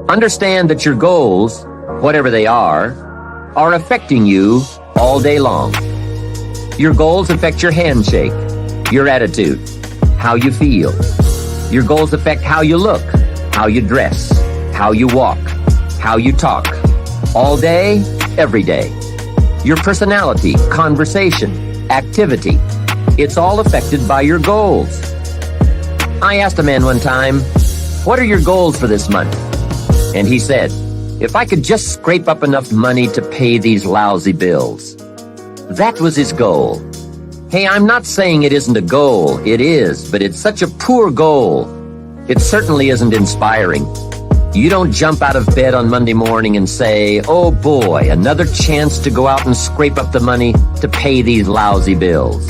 Understand that your goals, whatever they are affecting you all day long. Your goals affect your handshake, your attitude, how you feel. Your goals affect how you look, how you dress, how you walk, how you talk, all day, every day. Your personality, conversation, activity, it's all affected by your goals. I asked a man one time, "What are your goals for this month?" And he said, "If I could just scrape up enough money to pay these lousy bills." That was his goal. Hey, I'm not saying it isn't a goal. It is, but it's such a poor goal. It certainly isn't inspiring. You don't jump out of bed on Monday morning and say, "Oh boy, another chance to go out and scrape up the money to pay these lousy bills."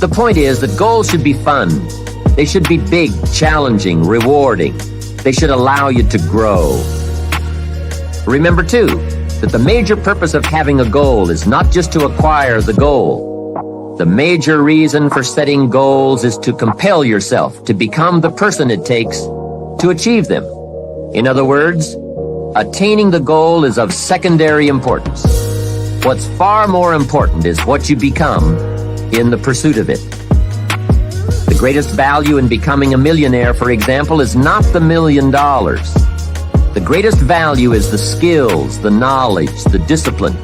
The point is that goals should be fun. They should be big, challenging, rewarding. They should allow you to grow. Remember, too, that the major purpose of having a goal is not just to acquire the goal. The major reason for setting goals is to compel yourself to become the person it takes to achieve them. In other words, attaining the goal is of secondary importance. What's far more important is what you become in the pursuit of it. The greatest value in becoming a millionaire, for example, is not the $1 million. The greatest value is the skills, the knowledge, the discipline,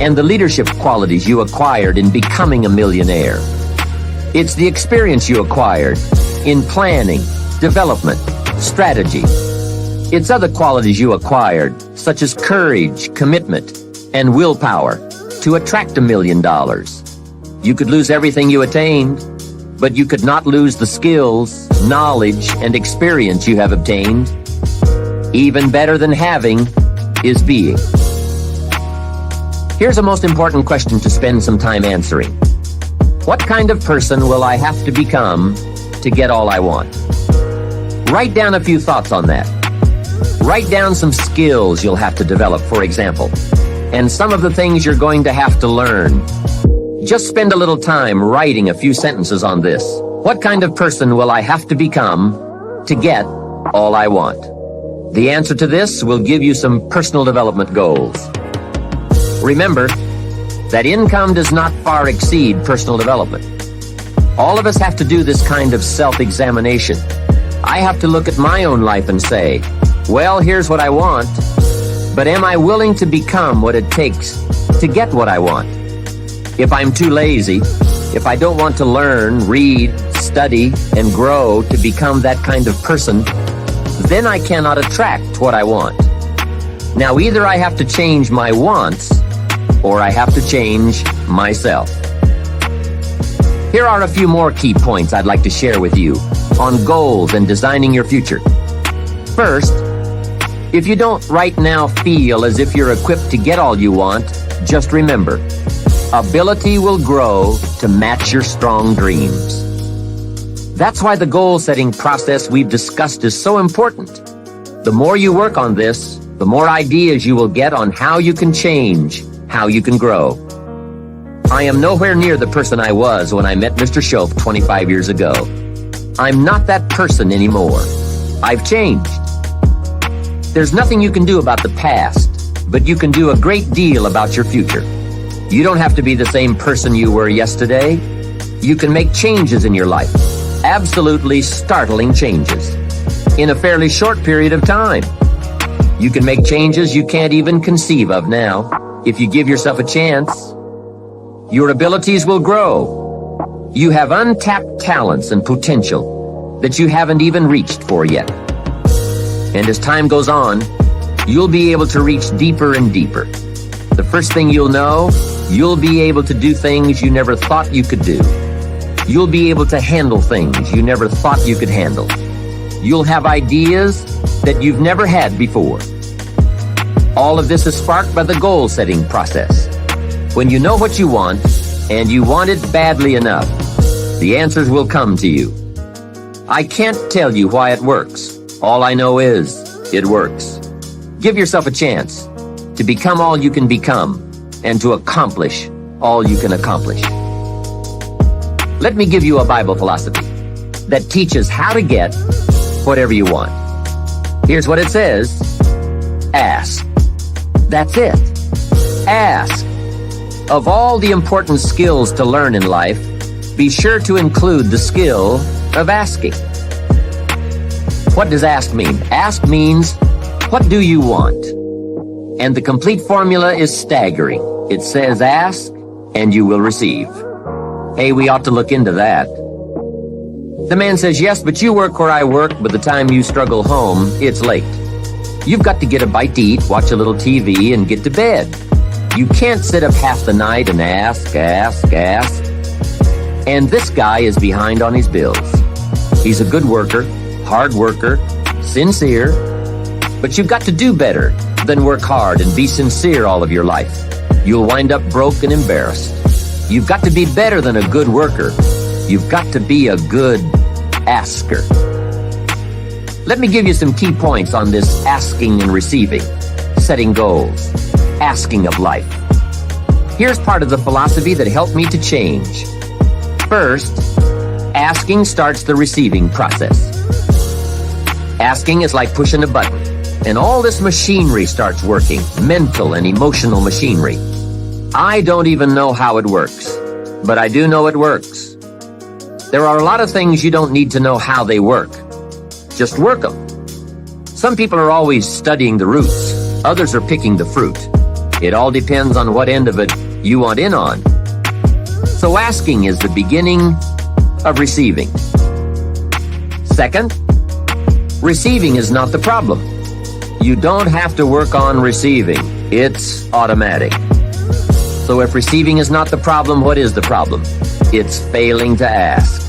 and the leadership qualities you acquired in becoming a millionaire. It's the experience you acquired in planning, development, strategy. It's other qualities you acquired, such as courage, commitment, and willpower, to attract $1 million. You could lose everything you attained, but you could not lose the skills, knowledge, and experience you have obtained. Even better than having is being. Here's a most important question to spend some time answering. What kind of person will I have to become to get all I want? Write down a few thoughts on that. Write down some skills you'll have to develop, for example, and some of the things you're going to have to learn. Just spend a little time writing a few sentences on this. What kind of person will I have to become to get all I want? The answer to this will give you some personal development goals. Remember that income does not far exceed personal development. All of us have to do this kind of self-examination. I have to look at my own life and say, well, here's what I want, but am I willing to become what it takes to get what I want? If I'm too lazy, if I don't want to learn, read, study, and grow to become that kind of person, then I cannot attract what I want. Now, either I have to change my wants, or I have to change myself. Here are a few more key points I'd like to share with you on goals and designing your future. First, if you don't right now feel as if you're equipped to get all you want, just remember, ability will grow to match your strong dreams. That's why the goal-setting process we've discussed is so important. The more you work on this, the more ideas you will get on how you can change, how you can grow. I am nowhere near the person I was when I met Mr. Shope 25 years ago. I'm not that person anymore. I've changed. There's nothing you can do about the past, but you can do a great deal about your future. You don't have to be the same person you were yesterday. You can make changes in your life. Absolutely startling changes. In a fairly short period of time. You can make changes you can't even conceive of now, if you give yourself a chance. Your abilities will grow. You have untapped talents and potential that you haven't even reached for yet. And as time goes on, you'll be able to reach deeper and deeper. The first thing you'll know, you'll be able to do things you never thought you could do. You'll be able to handle things you never thought you could handle. You'll have ideas that you've never had before. All of this is sparked by the goal-setting process. When you know what you want, and you want it badly enough, the answers will come to you. I can't tell you why it works. All I know is, it works. Give yourself a chance to become all you can become and to accomplish all you can accomplish. Let me give you a Bible philosophy that teaches how to get whatever you want. Here's what it says. Ask. That's it. Ask. Of all the important skills to learn in life, be sure to include the skill of asking. What does ask mean? Ask means, what do you want? And the complete formula is staggering. It says ask and you will receive. Hey, we ought to look into that. The man says, yes, but you work where I work. By the time you struggle home, it's late. You've got to get a bite to eat, watch a little TV, and get to bed. You can't sit up half the night and ask. And this guy is behind on his bills. He's a good worker, hard worker, sincere, but you've got to do better than work hard and be sincere all of your life. You'll wind up broke and embarrassed. You've got to be better than a good worker. You've got to be a good asker. Let me give you some key points on this asking and receiving, setting goals, asking of life. Here's part of the philosophy that helped me to change. First, asking starts the receiving process. Asking is like pushing a button, and all this machinery starts working, mental and emotional machinery. I don't even know how it works, but I do know it works. There are a lot of things you don't need to know how they work. Just work them. Some people are always studying the roots. Others are picking the fruit. It all depends on what end of it you want in on. So asking is the beginning of receiving. Second, receiving is not the problem. You don't have to work on receiving. It's automatic. So if receiving is not the problem, what is the problem? It's failing to ask.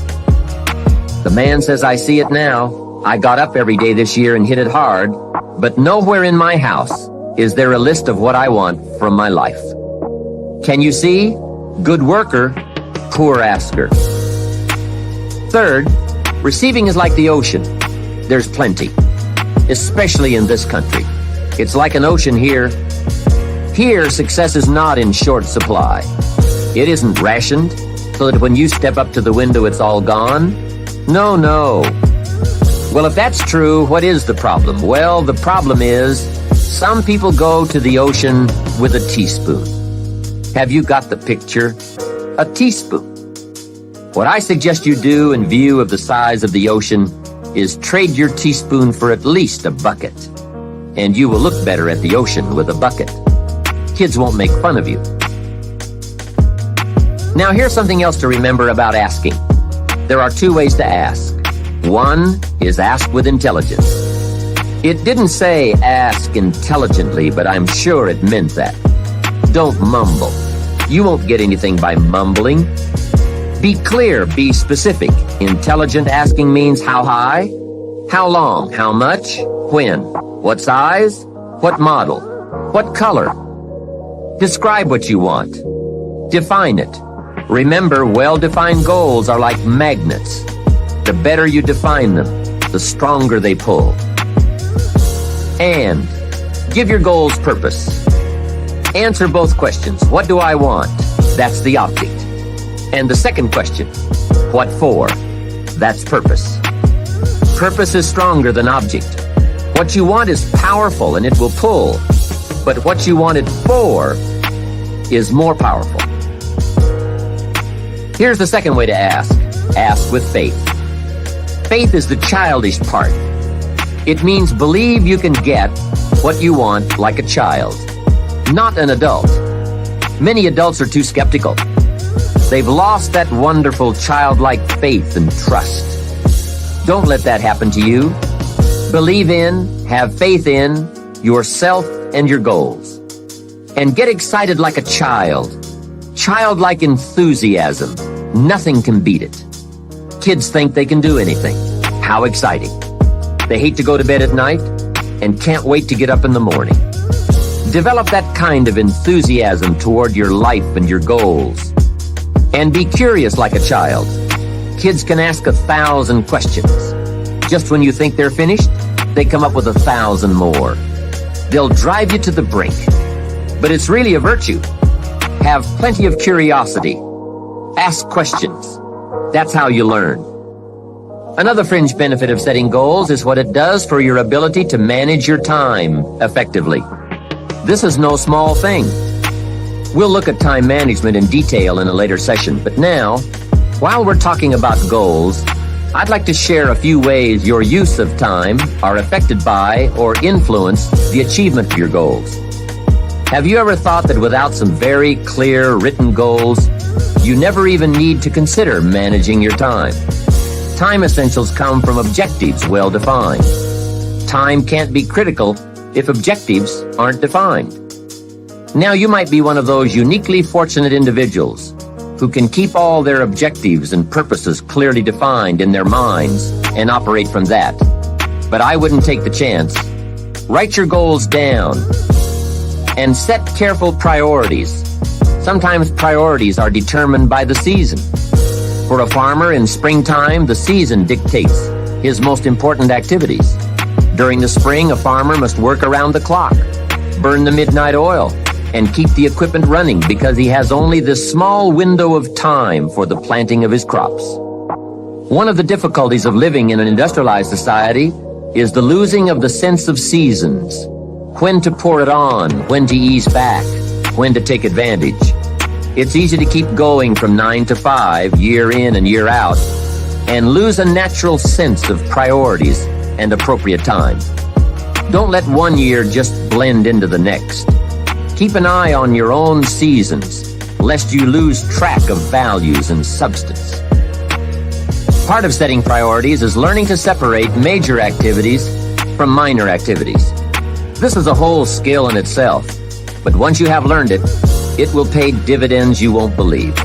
The man says, I see it now. I got up every day this year and hit it hard, but nowhere in my house is there a list of what I want from my life. Can you see? Good worker, poor asker. Third, receiving is like the ocean. There's plenty, especially in this country. It's like an ocean here. Here, success is not in short supply. It isn't rationed, so that when you step up to the window, it's all gone. No. Well, if that's true, what is the problem? Well, the problem is some people go to the ocean with a teaspoon. Have you got the picture? A teaspoon. What I suggest you do in view of the size of the ocean is trade your teaspoon for at least a bucket. And you will look better at the ocean with a bucket. Kids won't make fun of you. Now, here's something else to remember about asking. There are two ways to ask. One is ask with intelligence. It didn't say ask intelligently, but I'm sure it meant that. Don't mumble. You won't get anything by mumbling. Be clear, be specific. Intelligent asking means how high, how long, how much, when, what size, what model, what color. Describe what you want. Define it. Remember, well-defined goals are like magnets. The better you define them, the stronger they pull. And give your goals purpose. Answer both questions. What do I want? That's the object. And the second question, what for? That's purpose. Purpose is stronger than object. What you want is powerful and it will pull. But what you want it for is more powerful. Here's the second way to ask. Ask with faith. Faith is the childish part. It means believe you can get what you want like a child, not an adult. Many adults are too skeptical. They've lost that wonderful childlike faith and trust. Don't let that happen to you. Believe in, have faith in yourself and your goals. And get excited like a child. Childlike enthusiasm. Nothing can beat it. Kids think they can do anything. How exciting. They hate to go to bed at night and can't wait to get up in the morning. Develop that kind of enthusiasm toward your life and your goals. And be curious like a child. Kids can ask 1,000 questions. Just when you think they're finished, they come up with 1,000 more. They'll drive you to the brink. But it's really a virtue. Have plenty of curiosity. Ask questions. That's how you learn. Another fringe benefit of setting goals is what it does for your ability to manage your time effectively. This is no small thing. We'll look at time management in detail in a later session, but now, while we're talking about goals, I'd like to share a few ways your use of time are affected by or influence the achievement of your goals. Have you ever thought that without some very clear written goals, you never even need to consider managing your time? Time essentials come from objectives well defined. Time can't be critical if objectives aren't defined. Now you might be one of those uniquely fortunate individuals who can keep all their objectives and purposes clearly defined in their minds and operate from that. But I wouldn't take the chance. Write your goals down and set careful priorities. Sometimes priorities are determined by the season. For a farmer in springtime, the season dictates his most important activities. During the spring, a farmer must work around the clock, burn the midnight oil, and keep the equipment running because he has only this small window of time for the planting of his crops. One of the difficulties of living in an industrialized society is the losing of the sense of seasons. When to pour it on, when to ease back, when to take advantage. It's easy to keep going from 9 to 5, year in and year out, and lose a natural sense of priorities and appropriate time. Don't let one year just blend into the next. Keep an eye on your own seasons, lest you lose track of values and substance. Part of setting priorities is learning to separate major activities from minor activities. This is a whole skill in itself, but once you have learned it, it will pay dividends you won't believe.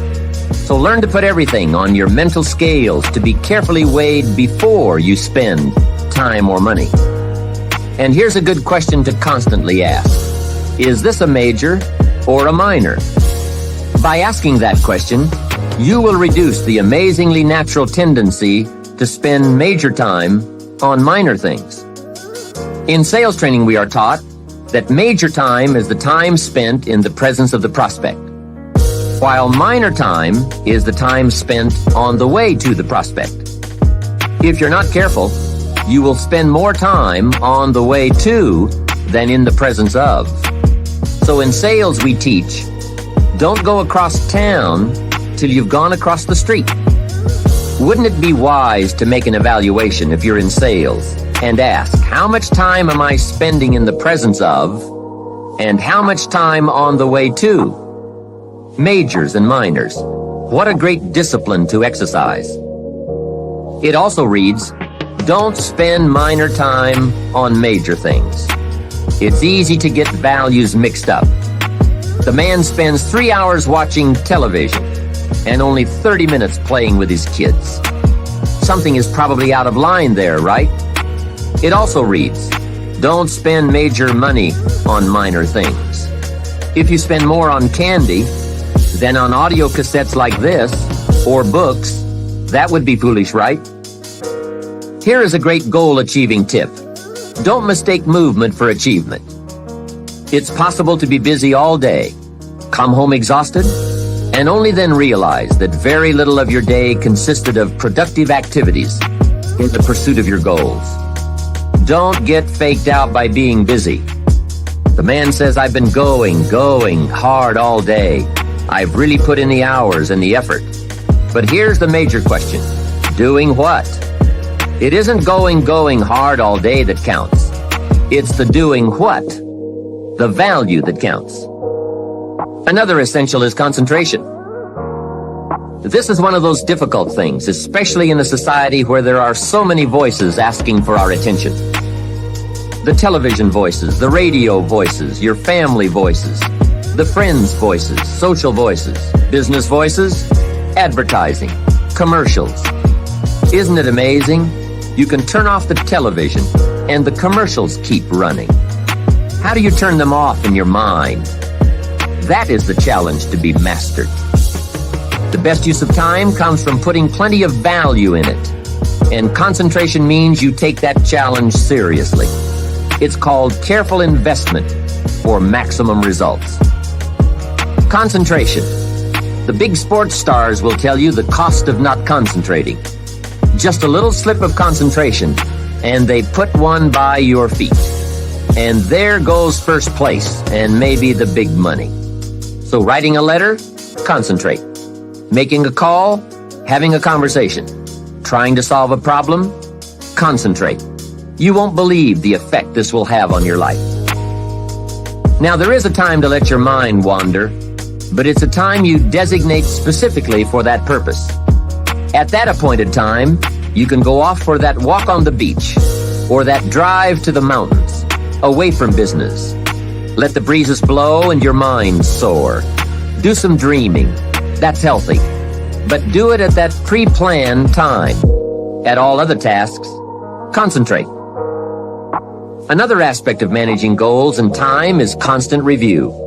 So learn to put everything on your mental scales to be carefully weighed before you spend time or money. And here's a good question to constantly ask. Is this a major or a minor? By asking that question, you will reduce the amazingly natural tendency to spend major time on minor things. In sales training, we are taught that major time is the time spent in the presence of the prospect, while minor time is the time spent on the way to the prospect. If you're not careful, you will spend more time on the way to than in the presence of. So in sales, we teach, don't go across town till you've gone across the street. Wouldn't it be wise to make an evaluation if you're in sales and ask, how much time am I spending in the presence of, and how much time on the way to? Majors and minors. What a great discipline to exercise. It also reads, don't spend minor time on major things. It's easy to get values mixed up. The man spends 3 hours watching television and only 30 minutes playing with his kids. Something is probably out of line there, right? It also reads, don't spend major money on minor things. If you spend more on candy than on audio cassettes like this, or books, that would be foolish, right? Here is a great goal-achieving tip. Don't mistake movement for achievement. It's possible to be busy all day, come home exhausted, and only then realize that very little of your day consisted of productive activities in the pursuit of your goals. Don't get faked out by being busy. The man says, I've been going hard all day. I've really put in the hours and the effort. But here's the major question. Doing what? It isn't going hard all day that counts. It's the doing what, the value that counts. Another essential is concentration. This is one of those difficult things, especially in a society where there are so many voices asking for our attention. The television voices, the radio voices, your family voices, the friends' voices, social voices, business voices, advertising, commercials. Isn't it amazing? You can turn off the television and the commercials keep running. How do you turn them off in your mind? That is the challenge to be mastered. The best use of time comes from putting plenty of value in it. And concentration means you take that challenge seriously. It's called careful investment for maximum results. Concentration. The big sports stars will tell you the cost of not concentrating. Just a little slip of concentration, and they put one by your feet. And there goes first place, and maybe the big money. So writing a letter, concentrate. Making a call, having a conversation. Trying to solve a problem, concentrate. You won't believe the effect this will have on your life. Now, there is a time to let your mind wander, but it's a time you designate specifically for that purpose. At that appointed time, you can go off for that walk on the beach, or that drive to the mountains, away from business. Let the breezes blow and your mind soar. Do some dreaming. That's healthy. But do it at that pre-planned time. At all other tasks, concentrate. Another aspect of managing goals and time is constant review.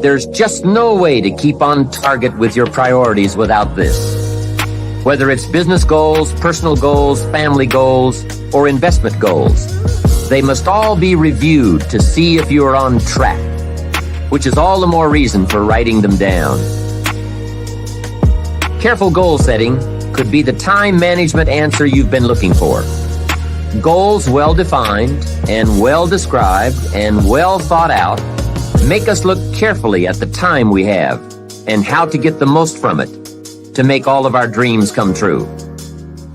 There's just no way to keep on target with your priorities without this. Whether it's business goals, personal goals, family goals, or investment goals, they must all be reviewed to see if you are on track, which is all the more reason for writing them down. Careful goal setting could be the time management answer you've been looking for. Goals well defined and well described and well thought out make us look carefully at the time we have and how to get the most from it to make all of our dreams come true.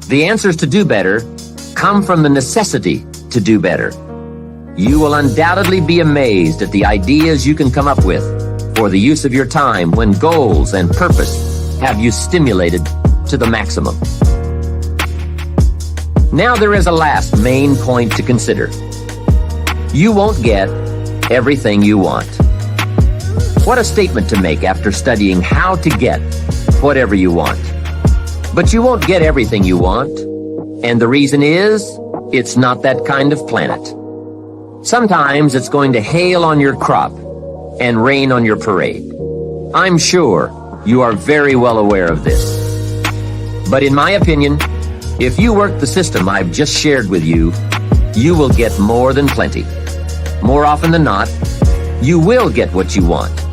The answers to do better come from the necessity to do better. You will undoubtedly be amazed at the ideas you can come up with for the use of your time when goals and purpose have you stimulated to the maximum. Now there is a last main point to consider. You won't get everything you want. What a statement to make after studying how to get whatever you want. But you won't get everything you want, and the reason is, it's not that kind of planet. Sometimes it's going to hail on your crop and rain on your parade. I'm sure you are very well aware of this. But in my opinion, if you work the system I've just shared with you, you will get more than plenty. More often than not, you will get what you want.